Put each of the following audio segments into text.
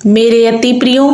मेरे अति प्रियो,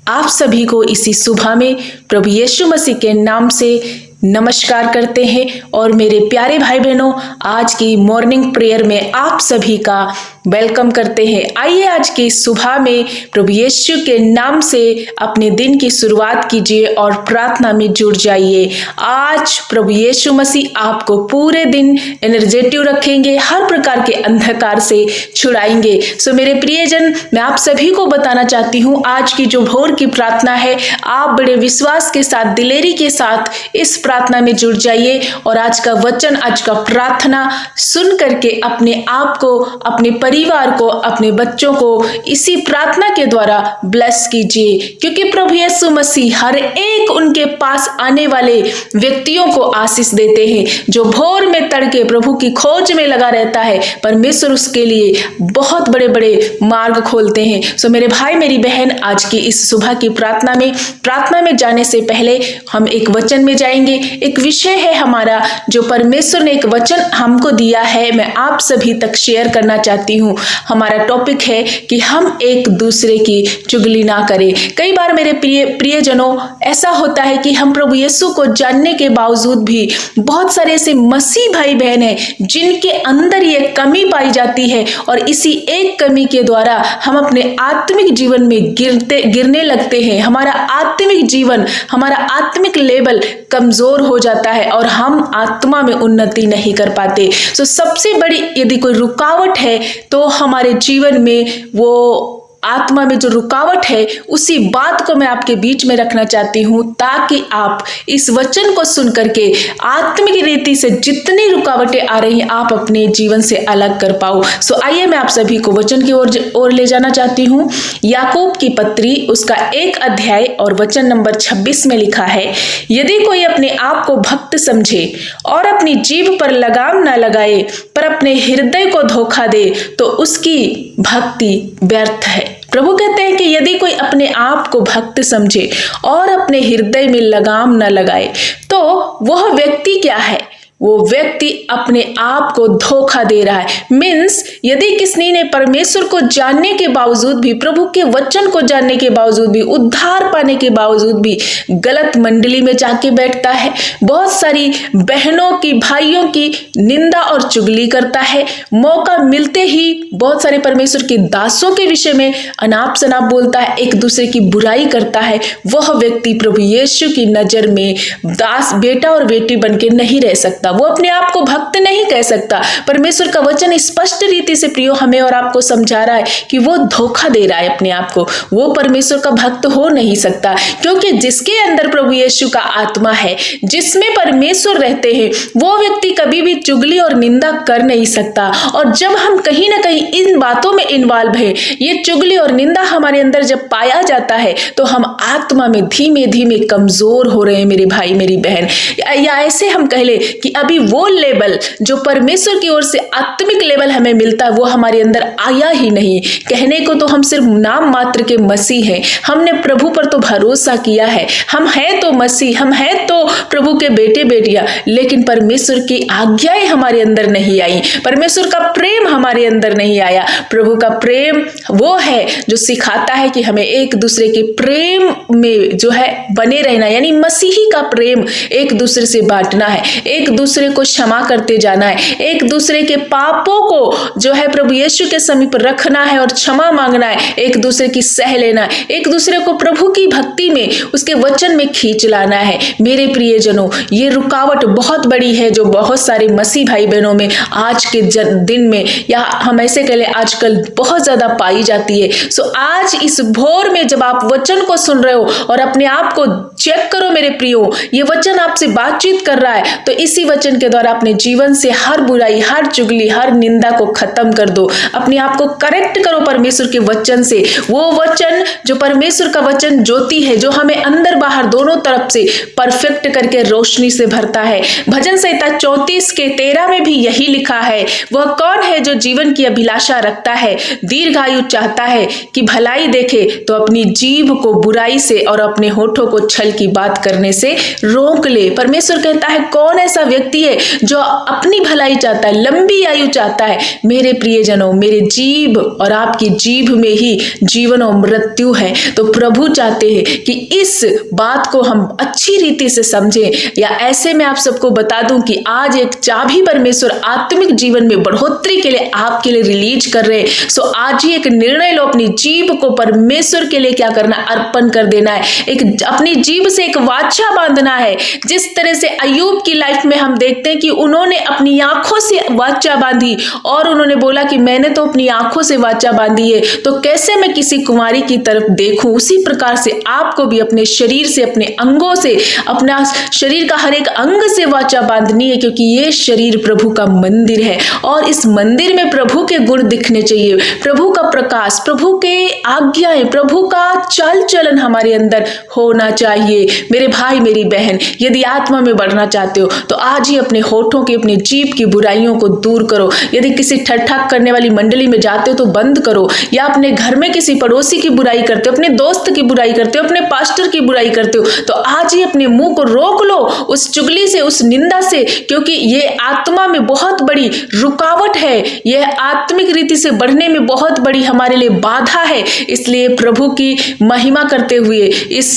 आप सभी को इसी सुबह में प्रभु यीशु मसीह के नाम से नमस्कार करते हैं। और मेरे प्यारे भाई बहनों, आज की मॉर्निंग प्रेयर में आप सभी का वेलकम करते हैं। आइए आज की सुबह में प्रभु यीशु के नाम से अपने दिन की शुरुआत कीजिए और प्रार्थना में जुड़ जाइए। आज प्रभु यीशु मसीह आपको पूरे दिन एनर्जेटिव रखेंगे, हर प्रकार के अंधकार से छुड़ाएंगे। सो मेरे प्रियजन, मैं आप सभी को बताना चाहती हूँ, आज की जो भोर की प्रार्थना है, आप बड़े विश्वास के साथ, दिलेरी के साथ इस प्रार्थना में जुड़ जाइए और आज का वचन, आज का प्रार्थना सुन करके अपने आप को, अपने परिवार को, अपने बच्चों को इसी प्रार्थना के द्वारा ब्लेस कीजिए। क्योंकि प्रभु यीशु मसीह हर एक उनके पास आने वाले व्यक्तियों को आशीष देते हैं। जो भोर में तड़के प्रभु की खोज में लगा रहता है, परमेश्वर उसके लिए बहुत बड़े बड़े मार्ग खोलते हैं। सो मेरे भाई, मेरी बहन, आज की इस सुबह की प्रार्थना में जाने से पहले हम एक वचन में जाएंगे। एक विषय है हमारा, जो परमेश्वर ने एक वचन हमको दिया है, मैं आप सभी तक शेयर करना चाहती हूँ। हमारा टॉपिक है कि हम एक दूसरे की चुगली ना करें। कई बार मेरे प्रियजनों, ऐसा होता है कि हम प्रभु यीशु को जानने के बावजूद भी बहुत सारे ऐसे मसीह भाई बहन हैं जिनके अंदर ये कमी पाई जाती है, और इसी एक कमी के द्वारा हम अपने आत्मिक जीवन में गिरने लगते हैं। हमारा आत्मिक जीवन, हमारा आत्मिक लेवल कमजोर हो जाता है और हम आत्मा में उन्नति नहीं कर पाते। तो सबसे बड़ी यदि कोई रुकावट है तो हमारे जीवन में वो आत्मा में जो रुकावट है, उसी बात को मैं आपके बीच में रखना चाहती हूँ, ताकि आप इस वचन को सुन करके आत्मिक रीति से जितनी रुकावटें आ रही हैं, आप अपने जीवन से अलग कर पाओ। सो आइए मैं आप सभी को वचन की ओर ले जाना चाहती हूँ। याकूब की पत्री, उसका 1 अध्याय और वचन नंबर 26 में लिखा है, यदि कोई अपने आप को भक्त समझे और अपनी जीभ पर लगाम न लगाए, पर अपने हृदय को धोखा दे, तो उसकी भक्ति व्यर्थ है। प्रभु कहते हैं कि यदि कोई अपने आप को भक्त समझे और अपने हृदय में लगाम न लगाए, तो वह व्यक्ति क्या है? वो व्यक्ति अपने आप को धोखा दे रहा है। मीन्स यदि किसी ने परमेश्वर को जानने के बावजूद भी, प्रभु के वचन को जानने के बावजूद भी, उद्धार पाने के बावजूद भी गलत मंडली में जाके बैठता है, बहुत सारी बहनों की, भाइयों की निंदा और चुगली करता है, मौका मिलते ही बहुत सारे परमेश्वर के दासों के विषय में अनाप शनाप बोलता है, एक दूसरे की बुराई करता है, वह व्यक्ति प्रभु यीशु की नजर में दास, बेटा और बेटी बन के नहीं रह सकता। वो अपने आप को भक्त नहीं कह सकता। परमेश्वर का वचन स्पष्ट रीति से प्रियो हमें और आपको समझा रहा है कि वो धोखा दे रहा है अपने आप को। वो परमेश्वर का भक्त हो नहीं सकता, क्योंकि जिसके अंदर प्रभु यीशु का आत्मा है, जिसमें परमेश्वर रहते हैं, वो व्यक्ति कभी भी चुगली और निंदा कर नहीं सकता। और जब हम कहीं ना कहीं इन बातों में इन्वॉल्व है, ये चुगली और निंदा हमारे अंदर जब पाया जाता है, तो हम आत्मा में धीमे धीमे कमजोर हो रहे हैं मेरे भाई, मेरी बहन। या ऐसे हम कह ले कि अभी वो लेवल जो परमेश्वर की ओर से आत्मिक लेवल हमें मिलता है, वो हमारे अंदर आया ही नहीं। कहने को तो हम सिर्फ नाम मात्र के मसीह हैं, हमने प्रभु पर तो भरोसा किया है, हम हैं तो मसीह, हम हैं तो प्रभु के बेटे बेटियां, लेकिन परमेश्वर की आज्ञाएं हमारे अंदर नहीं आई, परमेश्वर का प्रेम हमारे अंदर नहीं आया। प्रभु का प्रेम वो है जो सिखाता है कि हमें एक दूसरे के प्रेम में जो है बने रहना, यानी मसीही का प्रेम एक दूसरे से बांटना है, एक दूसरे को क्षमा करते जाना है, एक दूसरे के पापों को जो है प्रभु यीशु के समीप रखना है और क्षमा मांगना है, एक दूसरे की सह लेना है, एक दूसरे को प्रभु की भक्ति में, उसके वचन में खींच लाना है। मेरे प्रियजनों, ये रुकावट बहुत बड़ी है जो बहुत सारे मसीह भाई बहनों में आज के दिन में, या हम ऐसे कह लें आजकल बहुत ज्यादा पाई जाती है। सो आज इस भोर में जब आप वचन को सुन रहे हो और अपने आप को चेक करो मेरे प्रियो, ये वचन आपसे बातचीत कर रहा है, तो इसी वचन के द्वारा अपने जीवन से हर बुराई, हर चुगली, हर निंदा को खत्म कर दो। अपने आप को करेक्ट करो परमेश्वर के वचन से। वो वचन जो परमेश्वर का वचन ज्योति है, जो हमें अंदर बाहर दोनों तरफ से परफेक्ट करके रोशनी से भरता है। भजन संहिता 34 के 13 में भी यही लिखा है, वह कौन है जो जीवन की अभिलाषा रखता है, दीर्घायु चाहता है कि भलाई देखे, तो अपनी जीभ को बुराई से और अपने होठों को छल की बात करने से रोक ले। परमेश्वर कहता है, कौन ऐसा व्यक्ति व्यक्ति है जो अपनी भलाई चाहता है, लंबी आयु चाहता है, मेरे प्रियजनों, मेरे जीभ और आपकी जीभ में ही जीवन और मृत्यु है। तो प्रभु चाहते हैं कि इस बात को हम अच्छी रीति से समझें। या ऐसे में आप सबको बता दूं कि आज एक चाबी परमेश्वर आत्मिक जीवन में बढ़ोतरी के लिए आपके लिए रिलीज कर रहे हैं। सो आज ही एक निर्णय लो, अपनी जीभ को परमेश्वर के लिए क्या करना, अर्पण कर देना है। एक अपनी जीभ से एक वाचा बांधना है। जिस तरह से अय्यूब की लाइफ में हम देखते हैं कि उन्होंने अपनी आंखों से वाचा बांधी और उन्होंने बोला कि मैंने तो अपनी आंखों से वाचा बांधी है, तो कैसे मैं किसी कुंवारी की तरफ देखूं। उसी प्रकार से आपको भी अपने शरीर से, अपने अंगों से, अपना शरीर का हर एक अंग से वाचा बांधनी है, क्योंकि ये शरीर प्रभु का मंदिर है और इस मंदिर में प्रभु के गुण दिखने चाहिए, प्रभु का प्रकाश, प्रभु के आज्ञाएं, प्रभु का चाल चलन हमारे अंदर होना चाहिए। मेरे भाई, मेरी बहन, यदि आत्मा में बढ़ना चाहते हो तो आज ही अपने होठों की, अपनी जीभ की बुराइयों को दूर करो। यदि किसी ठट्ठा करने वाली मंडली में जाते हो तो बंद करो, या अपने घर में किसी पड़ोसी की बुराई करते हो, अपने दोस्त की बुराई करते हो, अपने पास्टर की बुराई करते हो, तो आज ही अपने मुंह को रोक लो उस चुगली से, उस निंदा से, क्योंकि ये आत्मा में बहुत बड़ी रुकावट है, यह आत्मिक रीति से बढ़ने में बहुत बड़ी हमारे लिए बाधा है। इसलिए प्रभु की महिमा करते हुए इस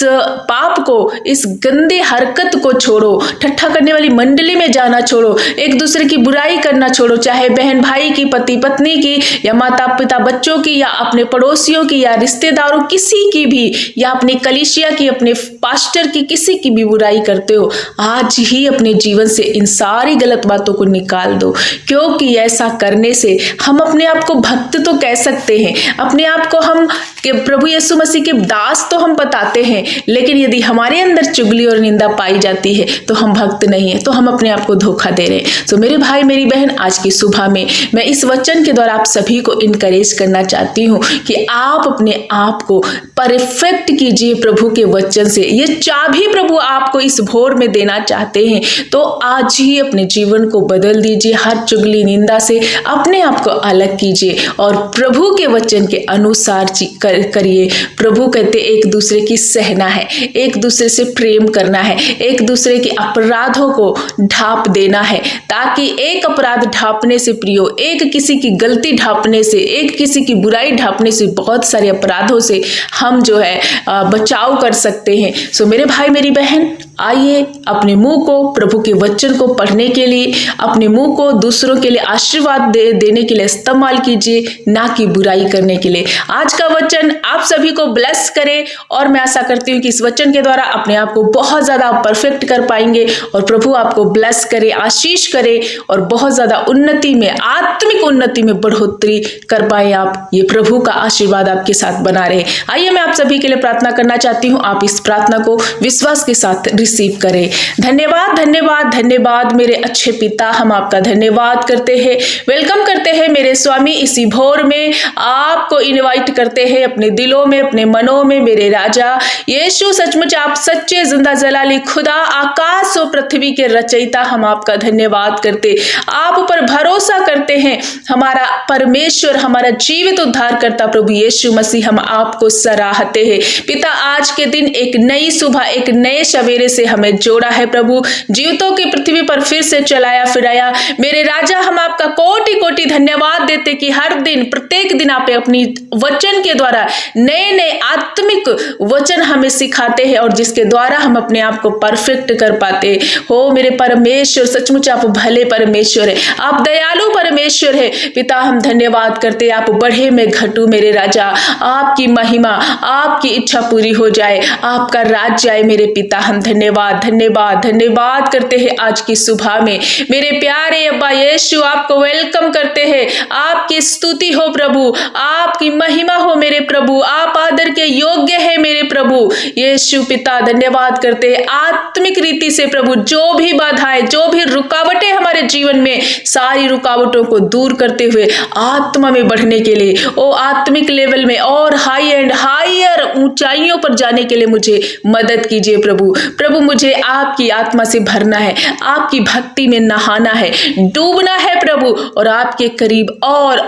पाप को, इस गंदे हरकत को छोड़ो, ठट्ठा करने वाली मंडली में जाना छोड़ो, एक दूसरे की बुराई करना छोड़ो, चाहे बहन भाई की, पति पत्नी की, या माता पिता बच्चों की, या अपने पड़ोसियों की, या रिश्तेदारों किसी की भी, या अपनी कलीसिया की, अपने पास्टर की, किसी की भी बुराई करते हो, आज ही अपने जीवन से इन सारी गलत बातों को निकाल दो। क्योंकि ऐसा करने से हम अपने आप को भक्त तो कह सकते हैं, अपने आप को हम प्रभु यीशु मसीह के दास तो हम बताते हैं, लेकिन यदि हमारे अंदर चुगली और निंदा पाई जाती है तो हम भक्त नहीं है, तो हम अपने आप को धोखा दे रहे हैं। तो मेरे भाई, मेरी बहन, आज की सुबह में मैं इस वचन के द्वारा आप सभी को इनकरेज करना चाहती हूँ कि आप अपने आप को परफेक्ट कीजिए प्रभु के वचन से। ये चाबी प्रभु आपको इस भोर में देना चाहते हैं, तो आज ही अपने जीवन को बदल दीजिए। हर चुगली निंदा से अपने आप को अलग कीजिए और प्रभु के वचन के अनुसार करिए। प्रभु कहते एक दूसरे की सहना है, एक दूसरे से प्रेम करना है, एक दूसरे के अपराधों को ढांप देना है, ताकि एक अपराध ढांपने से प्रियो, एक किसी की गलती ढांपने से, एक किसी की बुराई ढांपने से, बहुत सारे अपराधों से हम जो है बचाव कर सकते हैं। सो मेरे भाई, मेरी बहन, आइए अपने मुंह को प्रभु के वचन को पढ़ने के लिए, अपने मुंह को दूसरों के लिए आशीर्वाद देने के लिए इस्तेमाल कीजिए, ना कि बुराई करने के लिए। आज का वचन आप सभी को ब्लेस करे और मैं आशा करती हूँ कि इस वचन के द्वारा अपने आप को बहुत ज्यादा परफेक्ट कर पाएंगे और प्रभु आपको ब्लेस करे, आशीष करे और बहुत ज्यादा उन्नति में, आत्मिक उन्नति में बढ़ोतरी कर पाए आप। ये प्रभु का आशीर्वाद आपके साथ बना रहे। आइए मैं आप सभी के लिए प्रार्थना करना चाहती हूँ। आप इस प्रार्थना को विश्वास के साथ रिसीव करें। धन्यवाद, धन्यवाद, धन्यवाद मेरे अच्छे पिता, हम आपका धन्यवाद करते हैं, वेलकम करते हैं मेरे स्वामी। इसी भोर में आपको इनवाइट करते हैं अपने दिलों में, अपने मनों में। मेरे राजा यीशु, सचमुच आप सच्चे जिंदा जलाली खुदा, आकाश और पृथ्वी के रचयिता, हम आपका धन्यवाद करते, आप ऊपर भरोसा करते हैं। हमारा परमेश्वर, हमारा जीवित उद्धारकर्ता प्रभु यीशु मसीह, हम आपको सराहते हैं पिता। आज के दिन एक नई सुबह, एक नए सवेरे से हमें जोड़ा है प्रभु, जीवितों की पृथ्वी पर फिर से चलाया फिराया। मेरे राजा, हम आपका कोटि कोटि धन्यवाद देते कि हर दिन, प्रत्येक दिन आप अपनी वचन के द्वारा नए नए आत्मिक वचन हमें सिखाते हैं और जिसके द्वारा हम अपने आप को परफेक्ट कर पाते हो। मेरे परमेश्वर, सचमुच आप भले परमेश्वर है, आप दयालु परमेश्वर है पिता। हम धन्यवाद करते, आप बढ़े में घटू मेरे राजा, आपकी महिमा, आपकी इच्छा पूरी हो जाए, आपका राज्य आए मेरे पिता। हम धन्यवाद, धन्यवाद, धन्यवाद करते हैं आज की सुबह में। मेरे प्यारे अब्बा यीशु, आपको वेलकम करते हैं। आपकी स्तुति हो प्रभु, आपकी महिमा हो मेरे प्रभु, आप आदर के योग्य है मेरे प्रभु यीशु पिता। धन्यवाद करते हैं आत्मिक रीति से प्रभु, जो भी बाधाएं, जो भी रुकावटें हमारे जीवन में, सारी रुकावटों को दूर करते हुए आत्मा में बढ़ने के लिए, ओ आत्मिक लेवल में और हाई एंड हायर और ऊंचाइयों पर जाने के लिए मुझे मदद कीजिए प्रभु। प्रभु मुझे आपकी आत्मा से भरना है, आपकी भक्ति में नहाना है, डूबना है प्रभु, और आपके करीब और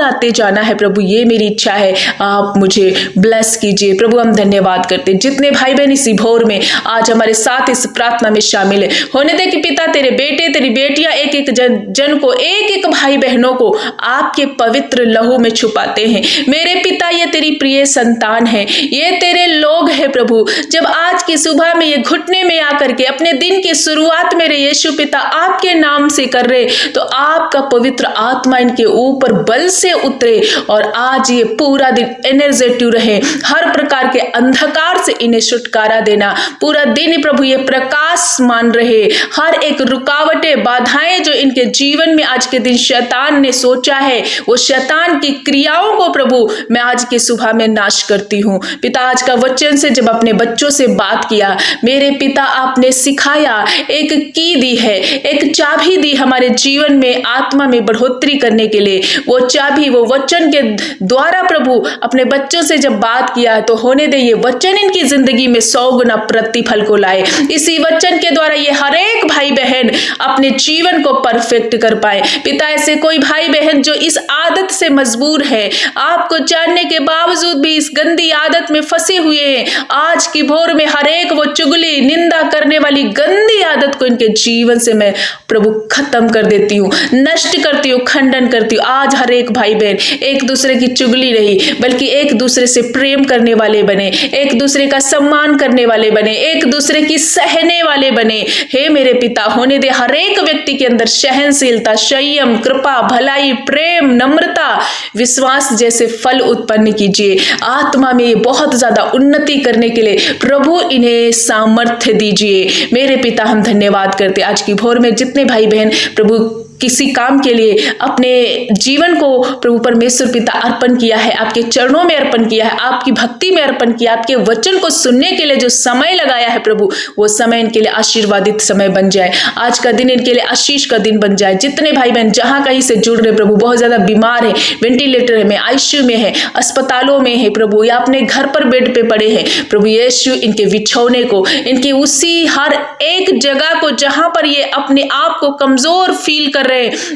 आते जाना है प्रभु। ये मेरी इच्छा है, आप मुझे ब्लेस कीजिए प्रभु। हम धन्यवाद करते हैं जितने भाई बहन इसी भोर में आज हमारे साथ इस प्रार्थना में शामिल है। होने दे कि पिता तेरे बेटे तेरी बेटियां एक एक जन को, एक एक भाई बहनों को आपके पवित्र लहू में छुपाते हैं। मेरे पिता ये तेरी प्रिय संतान है, ये तेरे लोग हैं प्रभु। जब आज की सुबह में ये घुटने में आकर के अपने दिन की शुरुआत मेरे यीशु पिता आपके नाम से कर रहे, तो आपका पवित्र आत्मा इनके ऊपर बल से उतरे और आज ये पूरा दिन एनर्जेटिव रहे। हर प्रकार के अंधकार से इन्हें छुटकारा देना, पूरा दिन प्रभु ये प्रकाशमान रहे। हर एक रुकावटें बाधाएं जो इनके जीवन में आज के दिन शैतान ने सोचा है, वो शैतान की क्रियाओं को प्रभु मैं आज की सुबह में नाश करती हूँ। पिता आज का वचन से जब अपने बच्चों से बात किया, मेरे पिता आपने सिखाया, एक की दी है, एक चाबी दी हमारे जीवन में आत्मा में बढ़ोतरी करने के लिए। वो चाबी, वो वचन के द्वारा प्रभु अपने बच्चों से जब बात किया, तो होने दे ये वचन इनकी जिंदगी में 100 गुना प्रतिफल को लाए। इसी वचन के द्वारा ये हर एक भाई बहन अपने जीवन को परफेक्ट कर पाए। पिता ऐसे कोई भाई बहन जो इस आदत से मजबूर है, आपको जानने के बावजूद भी इस गंदी आदत में फंसे हुए हैं, आज की भोर में हर एक वो चुगली निंदा करने वाली गंदी आदत को इनके जीवन से मैं प्रभु खत्म कर देती हूँ, नष्ट करती हूँ, खंडन करती हूँ। आज हर एक भाई बहन एक दूसरे की चुगली नहीं, बल्कि एक दूसरे से प्रेम करने वाले बने, एक दूसरे का सम्मान करने वाले बने, एक दूसरे की सहने वाले बने। हे मेरे पिता, होने दे हर एक व्यक्ति के अंदर सहनशीलता, संयम, कृपा, भलाई, प्रेम, नम्रता, विश्वास जैसे फल उत्पन्न कीजिए। आत्मा में बहुत ज्यादा उन्नति करने के लिए प्रभु इन्हें सामर्थ्य दीजिए। मेरे पिता, हम धन्यवाद करते आज की भोर में जितने भाई बहन प्रभु किसी काम के लिए अपने जीवन को प्रभु परमेश्वर पिता अर्पण किया है, आपके चरणों में अर्पण किया है, आपकी भक्ति में अर्पण किया, आपके वचन को सुनने के लिए जो समय लगाया है प्रभु, वो समय इनके लिए आशीर्वादित समय बन जाए। आज का दिन इनके लिए आशीष का दिन बन जाए। जितने भाई बहन जहां कहीं से जुड़ रहे प्रभु, बहुत ज्यादा बीमार है, वेंटिलेटर में, आईसीयू में है, अस्पतालों में है प्रभु, या अपने घर पर बेड पे पड़े हैं प्रभु यीशु, इनके बिछौने को, इनकी उसी हर एक जगह को जहां पर ये अपने आप को कमजोर फील कर रहे हैं,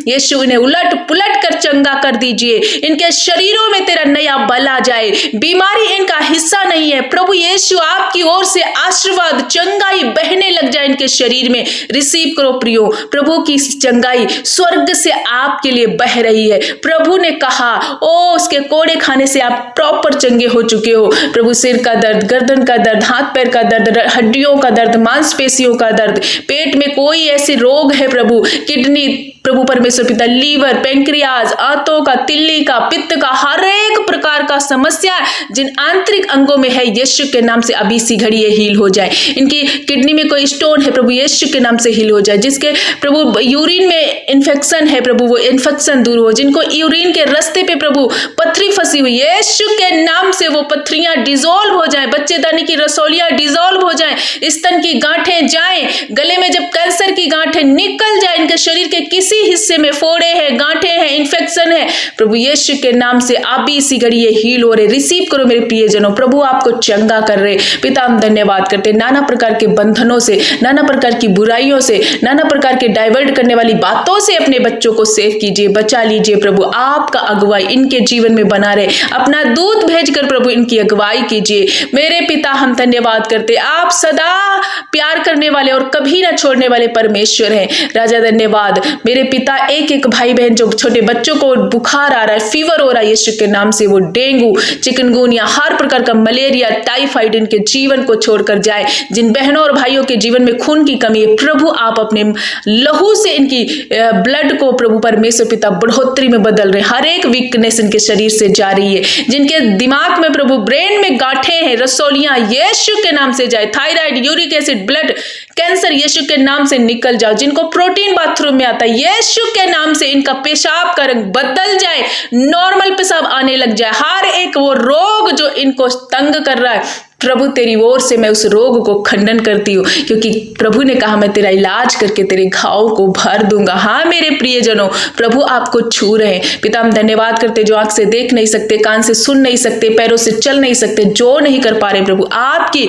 यीशु इन्हें उलट पुलट कर चंगा कर दीजिए। इनके शरीरों में तेरा नया बल आ जाए, बीमारी इनका हिस्सा नहीं है प्रभु यीशु, आपकी ओर से आशीर्वाद, चंगाई बहने लग जाए इनके शरीर में। रिसीव करो प्रियो, प्रभु की चंगाई स्वर्ग से आपके लिए बह रही है। प्रभु ने कहा, ओ उसके कोड़े खाने से आप प्रॉपर चंगे हो चुके हो। प्रभु सिर का दर्द, गर्दन का दर्द, हाथ पैर का दर्द, हड्डियों का दर्द, मांसपेशियों का दर्द, पेट में कोई ऐसे रोग है प्रभु, किडनी प्रभु परमेश्वर पिता, लीवर, पेंक्रियाज, आंतों का, तिल्ली का, पित्त का, हर एक प्रकार का समस्या जिन आंतरिक अंगों में है, यीशु के नाम से अभी सी घड़ी ये हील हो जाए। इनकी किडनी में कोई स्टोन है प्रभु, यीशु के नाम से हील हो जाए। जिसके प्रभु यूरिन में इन्फेक्शन है प्रभु, वो इन्फेक्शन दूर हो। जिनको यूरिन के रास्ते पे प्रभु पथरी फंसी हुई, यीशु के नाम से वो पथरियां डिजोल्व हो जाए, बच्चेदानी की रसोलियां डिजोल्व हो जाए, स्तन की गांठें जाएं, गले में जब कैंसर की गांठें निकल जाए, इनके शरीर के किसी हिस्से में फोड़े हैं, गांठें हैं, इन्फेक्शन है प्रभु यीशु के नाम से अभी इसी घड़ी ये हील हो रहे। रिसीव करो मेरे प्रियजनों, प्रभु आपको चंगा कर रहे। पिता, हम धन्यवाद करते, नाना प्रकार के बंधनों से, नाना प्रकार की बुराइयों से, नाना प्रकार के डाइवर्ट करने वाली बातों से अपने बच्चों को सेव कीजिए, बचा लीजिए प्रभु। आपका अगुवाई इनके जीवन में बना रहे, अपना दूत भेजकर प्रभु इनकी अगुवाई कीजिए। मेरे पिता, हम धन्यवाद करते, आप सदा प्यार करने वाले और कभी ना छोड़ने वाले परमेश्वर हैं। राजा धन्यवाद। मेरे पिता, एक एक भाई बहन जो छोटे बच्चों को बुखार आ रहा है, फीवर हो रहा है, यीशु के नाम से वो डेंगू, चिकनगुनिया, हर प्रकार का मलेरिया, टाइफाइड इनके जीवन को छोड़कर जाए। जिन बहनों और भाइयों के जीवन में खून की कमी है प्रभु, आप अपने लहू से इनकी ब्लड को प्रभु परमेश्वर पिता बढ़ोतरी में बदल रहे। हर एक वीकनेस इनके शरीर से जा रही है। जिनके दिमाग में प्रभु ब्रेन में गांठें हैं, रसोलियां, यीशु के नाम से जाए। Thyroid, uric acid, blood cancer, यीशु के नाम से निकल जाओ। जिनको प्रोटीन बाथरूम में आता है, यीशु के नाम से इनका पेशाब का रंग बदल जाए, नॉर्मल पेशाब आने लग जाए। हर एक वो रोग जो इनको तंग कर रहा है प्रभु तेरी ओर से मैं उस रोग को खंडन करती हूँ, क्योंकि प्रभु ने कहा मैं तेरा इलाज करके तेरे घाव को भर दूंगा। हाँ मेरे प्रियजनों, प्रभु आपको छू रहे हैं। पिता हम धन्यवाद करते जो आंख से देख नहीं सकते, कान से सुन नहीं सकते, पैरों से चल नहीं सकते, जो नहीं कर पा रहे, प्रभु आपकी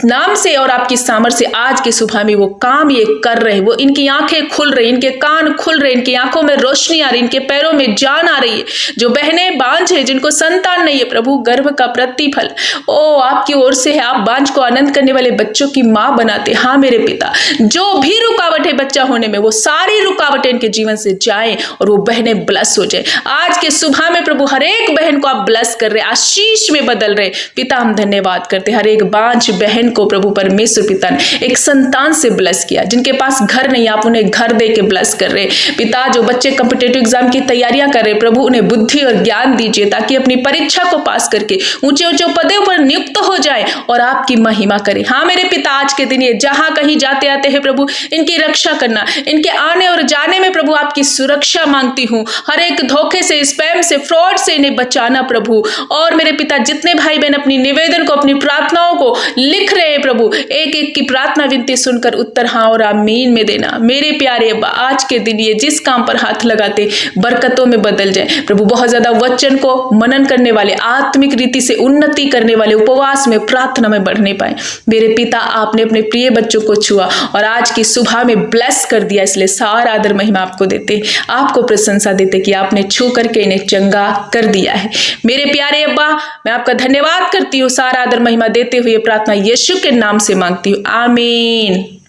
नाम से और आपकी सामर्थ्य से आज की सुबह में वो काम ये कर रहे, वो इनकी आंखें खुल रही, इनके कान खुल रहे, इनकी आंखों में रोशनी आ रही, इनके पैरों में जान आ रही है। जो बहनें बांझ है, जिनको संतान नहीं है, प्रभु गर्भ का प्रतिफल ओ आपकी ओर से है। आप बांझ को आनंद करने वाले बच्चों की मां बनाते। हाँ मेरे पिता, जो भी रुकावट है बच्चा होने में, वो सारी रुकावटें इनके जीवन से जाएं और वो बहनें ब्लेस हो जाए। आज के सुबह में प्रभु हर एक बहन को आप ब्लेस कर रहे, आशीष में बदल रहे। पिता हम धन्यवाद करते, हर एक बांझ बहन को प्रभु परमेश्वर पिता ने एक संतान से ब्लेस किया। जिनके पास घर नहीं, आप उन्हें घर दे के ब्लेस कर रहे। पिता जो बच्चे कॉम्पिटिटिव एग्जाम की तैयारियां कर रहे, प्रभु उन्हें बुद्धि और ज्ञान दीजिए, ताकि अपनी परीक्षा को पास करके ऊंचे ऊंचे पदों पर नियुक्त हो जाए और आपकी महिमा करें। हाँ मेरे पिता, आज के दिन ये जहां कहीं जाते आते हैं प्रभु, इनकी रक्षा करना, इनके आने और जाने में प्रभु आपकी सुरक्षा मांगती हूँ। हर एक धोखे से, स्पैम से, फ्रॉड से इन्हें बचाना प्रभु। और मेरे पिता, जितने भाई बहन अपनी निवेदन को, अपनी प्रार्थनाओं को लिख रहे हैं प्रभु, एक एक की प्रार्थना विनती सुनकर उत्तर हाँ और आमीन में देना। मेरे प्यारे अब्बा, आज के दिन ये जिस काम पर हाथ लगाते बरकतों में बदल जाए प्रभु। बहुत ज्यादा वचन को मनन करने वाले, आत्मिक रीति से उन्नति करने वाले, उपवास में, प्रार्थना में बढ़ने पाए। मेरे पिता, आपने अपने प्रिय बच्चों को छुआ और आज की सुबह में ब्लेस कर दिया, इसलिए सारा आदर महिमा आपको देते, आपको प्रशंसा देते कि आपने छू करके इन्हें चंगा कर दिया है। मेरे प्यारे अब्बा, मैं आपका धन्यवाद करती हूँ, सारा आदर महिमा देते हुए प्रार्थना यीशु के नाम से मांगती हूँ, आमीन।